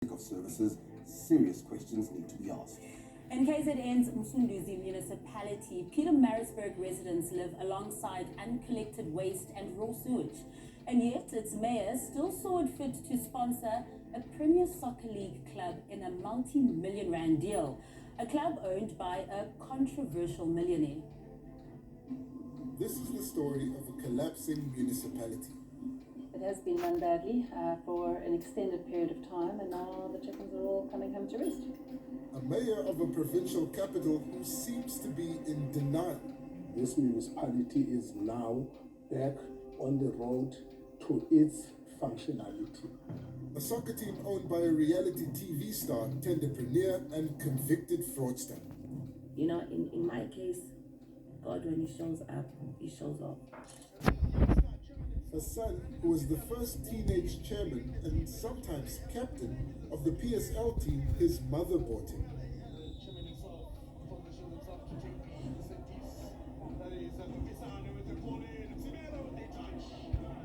of services, serious questions need to be asked. In KZN's Msunduzi Municipality, Pietermaritzburg residents live alongside uncollected waste and raw sewage. And yet, its mayor still saw it fit to sponsor a Premier Soccer League club in a multi-million rand deal, a club owned by a controversial millionaire. This is the story of a collapsing municipality. It has been run badly for an extended period of time, and now the chickens are all coming home to roost. A mayor of a provincial capital who seems to be in denial. This municipality is now back on the road to its functionality. A soccer team owned by a reality TV star, tenderpreneur, and convicted fraudster. You know, in my case, God, when He shows up, He shows off. A son who was the first teenage chairman and sometimes captain of the PSL team his mother bought him.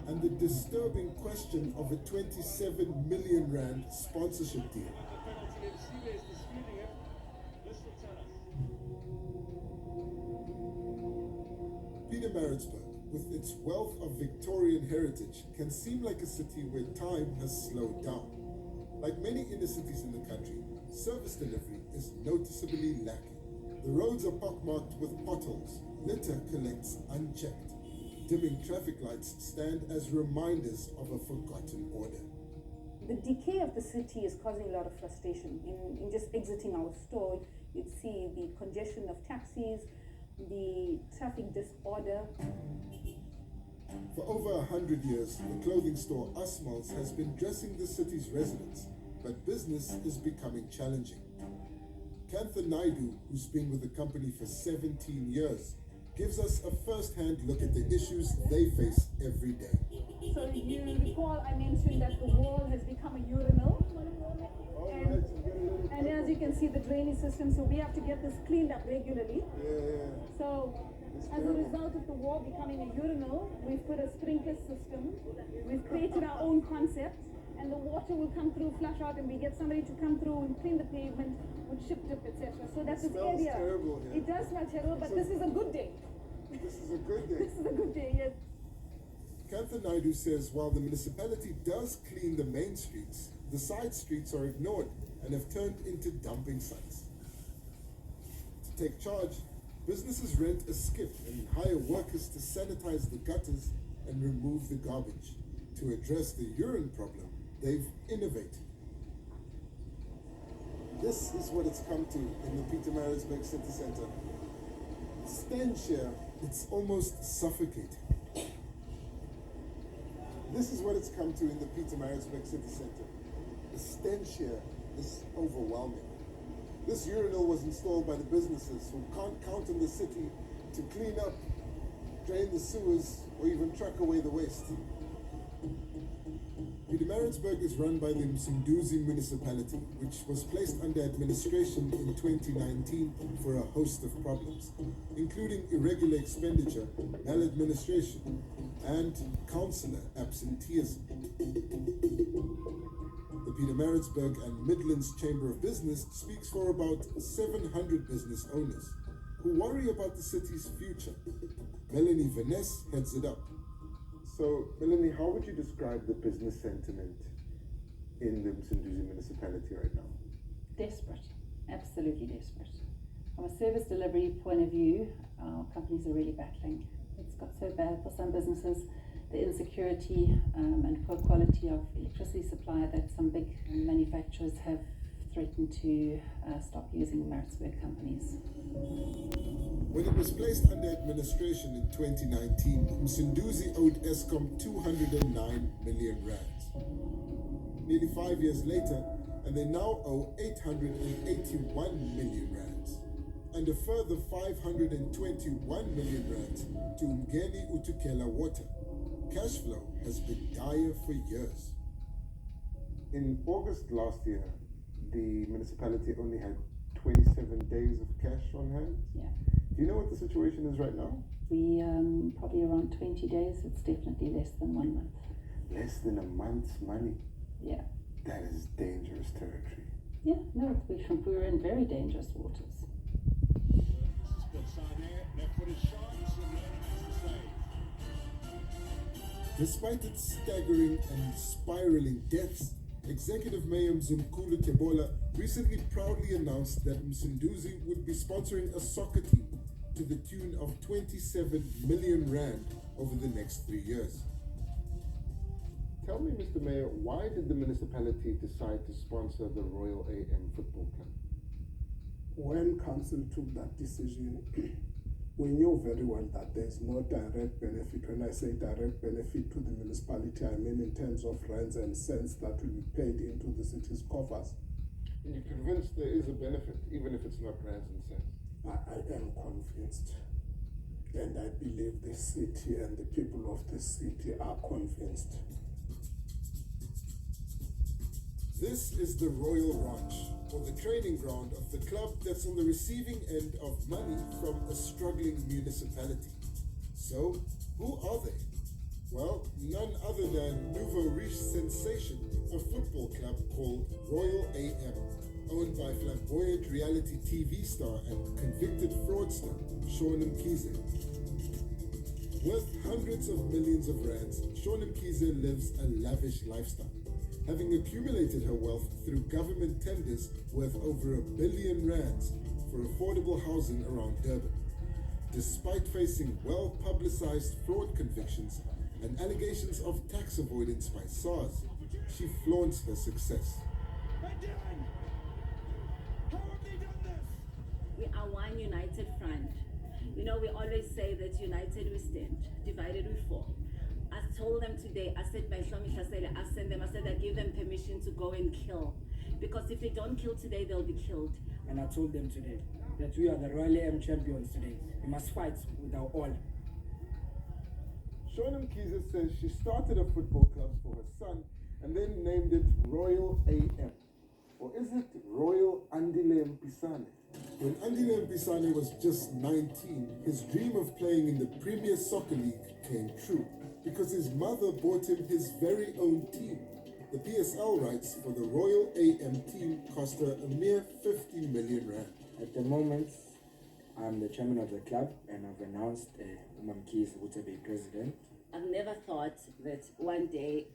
And the disturbing question of a 27 million rand sponsorship deal. Pietermaritzburg, with its wealth of Victorian heritage, can seem like a city where time has slowed down. Like many inner cities in the country, service delivery is noticeably lacking. The roads are pockmarked with potholes, litter collects unchecked. Dimming traffic lights stand as reminders of a forgotten order. The decay of the city is causing a lot of frustration. In just exiting our store, you'd see the congestion of taxis, the traffic disorder. For over 100 years, the clothing store Asmal's has been dressing the city's residents, but business is becoming challenging. Kantha Naidu, who's been with the company for 17 years, gives us a first-hand look at the issues they face every day. So you recall I mentioned that the wall has become a urinal. And as you can see, the drainage system, so we have to get this cleaned up regularly. So as a result of the wall becoming a urinal, we've put a sprinkler system. We've created our own concept, and the water will come through, flush out, and we get somebody to come through and clean the pavement with chip dip, etc. So that's this area. Terrible here. It does smell terrible, but this is a good day. This is a good day. This is a good day, yes. Kantha Naidu says while the municipality does clean the main streets, the side streets are ignored and have turned into dumping sites. To take charge, businesses rent a skip and hire workers to sanitize the gutters and remove the garbage. To address the urine problem, they've innovated. This is what it's come to in the Pietermaritzburg city center. Stench here, it's almost suffocating. This is what it's come to in the Pietermaritzburg city center. The stench here is overwhelming. This urinal was installed by the businesses who can't count on the city to clean up, drain the sewers, or even truck away the waste. Pietermaritzburg is run by the Msunduzi Municipality, which was placed under administration in 2019 for a host of problems, including irregular expenditure, maladministration, and councillor absenteeism. The Pietermaritzburg and Midlands Chamber of Business speaks for about 700 business owners who worry about the city's future. Melanie Vaness heads it up. So, Melanie, how would you describe the business sentiment in the Msunduzi municipality right now? Desperate, absolutely desperate. From a service delivery point of view, our companies are really battling. It's got so bad for some businesses, the insecurity and poor quality of electricity supply that some big manufacturers have threatened to stop using Maritzburg companies. When it was placed under administration in 2019, Msunduzi owed Eskom 209 million rands. Nearly 5 years later, and they now owe 881 million rands. And a further 521 million rands to Umgeni Utukela Water. Cash flow has been dire for years. In August last year, the municipality only had 27 days of cash on hand. Yeah. Do you know what the situation is right now? We probably around 20 days. It's definitely less than 1 month. Less than a month's money. Yeah. That is dangerous territory. Yeah, no, we were in very dangerous waters. Despite its staggering and spiraling deaths, Executive Mayor Mzumkulu Tebola recently proudly announced that Msunduzi would be sponsoring a soccer team to the tune of 27 million rand over the next 3 years. Tell me, Mr. Mayor, why did the municipality decide to sponsor the Royal AM Football Club? When council took that decision, we knew very well that there's no direct benefit. When I say direct benefit to the municipality, I mean in terms of rents and cents that will be paid into the city's coffers. And you're convinced there is a benefit, even if it's not rands and cents? I am convinced. And I believe the city and the people of the city are convinced. This is the Royal Ranch, or the training ground of the club that's on the receiving end of money from a struggling municipality. So, who are they? Well, none other than nouveau riche sensation, a football club called Royal AM, owned by flamboyant reality TV star and convicted fraudster Sean Mkhize. Worth hundreds of millions of rands, Sean Mkhize lives a lavish lifestyle, having accumulated her wealth through government tenders worth over R1 billion for affordable housing around Durban. Despite facing well-publicized fraud convictions and allegations of tax avoidance by SARS, she flaunts her success. We are one united front. You know, we always say that united we stand, divided we fall. I told them today, I said, I sent them, I said, I give them permission to go and kill. Because if they don't kill today, they'll be killed. And I told them today that we are the Royal AM champions today. We must fight with our all. Sean Mkhize says she started a football club for her son and then named it Royal AM. Or is it Royal Andile Mpisane? When Andile Mpisane was just 19, his dream of playing in the Premier Soccer League came true, because his mother bought him his very own team. The PSL rights for the Royal AM team cost her a mere 50 million rand. At the moment, I'm the chairman of the club and I've announced Mkhize will be president. I've never thought that one day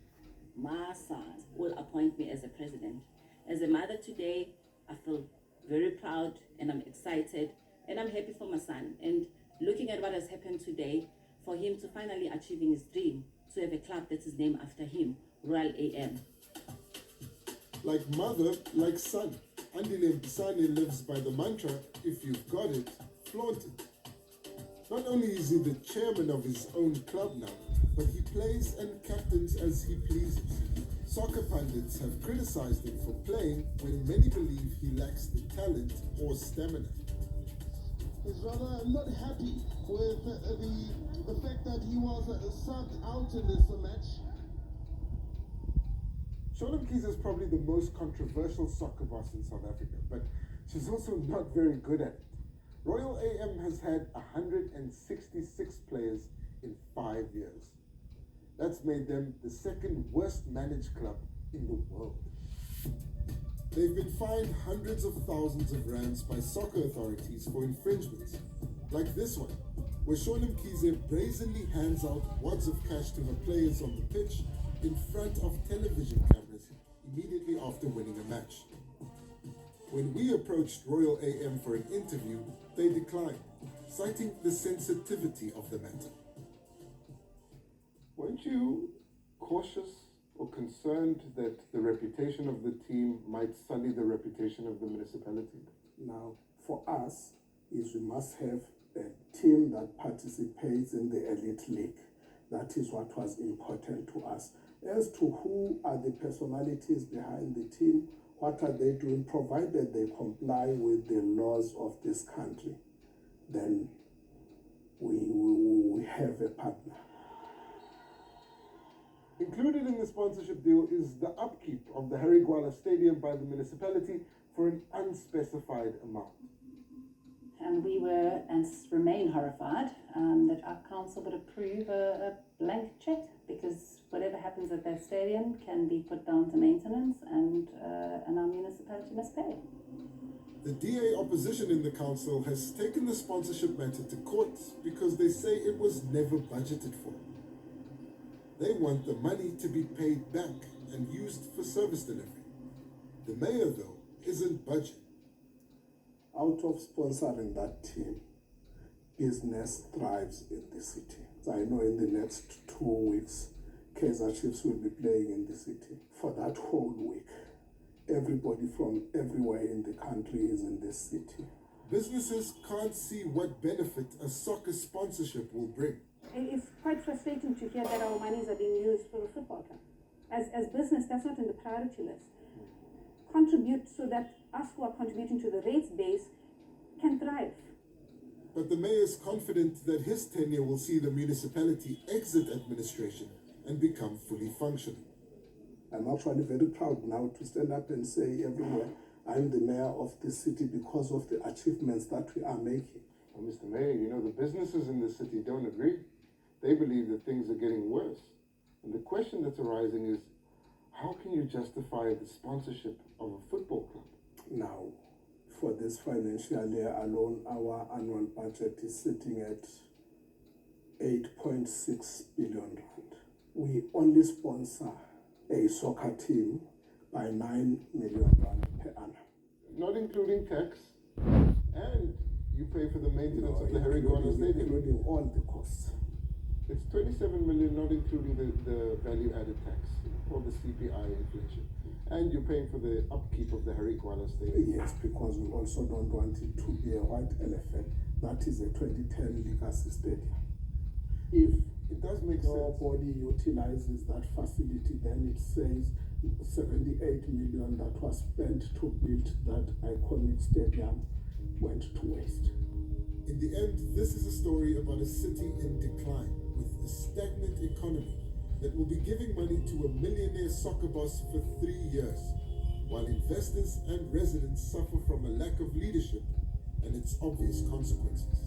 my son will appoint me as a president. As a mother today, I feel very proud and I'm excited and I'm happy for my son. And looking at what has happened today, for him to finally achieving his dream, to have a club that is named after him, Royal AM. Like mother, like son, Andile Mpisane lives by the mantra, if you've got it, flaunt it. Not only is he the chairman of his own club now, but he plays and captains as he pleases. Soccer pundits have criticized him for playing when many believe he lacks the talent or stamina. He's rather not happy with the fact that he was subbed out in this match. Sean Mkhize is probably the most controversial soccer boss in South Africa, but she's also not very good at it. Royal AM has had 166 players in 5 years. That's made them the second worst managed club in the world. They've been fined hundreds of thousands of rands by soccer authorities for infringements, like this one, where Sean Mkhize brazenly hands out wads of cash to her players on the pitch in front of television cameras immediately after winning a match. When we approached Royal AM for an interview, they declined, citing the sensitivity of the matter. Weren't you cautious or concerned that the reputation of the team might sully the reputation of the municipality? Now, for us, is we must have a team that participates in the elite league. That is what was important to us. As to who are the personalities behind the team, what are they doing, provided they comply with the laws of this country, then we have a partner. Included in the sponsorship deal is the upkeep of the Harry Gwala Stadium by the municipality for an unspecified amount. and we were and remain horrified that our council would approve a blank check, because whatever happens at that stadium can be put down to maintenance, and our municipality must pay. The DA opposition in the council has taken the sponsorship matter to court because they say it was never budgeted for. They want the money to be paid back and used for service delivery. The mayor, though, isn't budging. Out of sponsoring that team, business thrives in the city. So I know in the next 2 weeks, Kaizer Chiefs will be playing in the city. For that whole week, everybody from everywhere in the country is in this city. Businesses can't see what benefit a soccer sponsorship will bring. It's quite frustrating to hear that our monies are being used for a football club. As business, that's not in the priority list. Contribute so that us who are contributing to the rates base can thrive. But the mayor is confident that his tenure will see the municipality exit administration and become fully functional. I'm actually very proud now to stand up and say everywhere, I'm the mayor of the city because of the achievements that we are making. Well, Mr. Mayor, you know, the businesses in the city don't agree. They believe that things are getting worse. And the question that's arising is, how can you justify the sponsorship of a football club? Now, for this financial year alone, our annual budget is sitting at 8.6 billion rand. We only sponsor a soccer team by 9 million rand per annum. Not including tax, and you pay for the maintenance of the Harry Gwala Stadium. Including all the costs. It's 27 million, not including the value-added tax or the CPI inflation. And you're paying for the upkeep of the Harry Gwala Stadium. Yes, because we also don't want it to be a white elephant. That is a 2010 legacy stadium. If It does make sense. nobody utilizes that facility, then it says 78 million that was spent to build that iconic stadium went to waste. In the end, this is a story about a city in decline with a stagnant economy that will be giving money to a millionaire soccer boss for 3 years, while investors and residents suffer from a lack of leadership and its obvious consequences.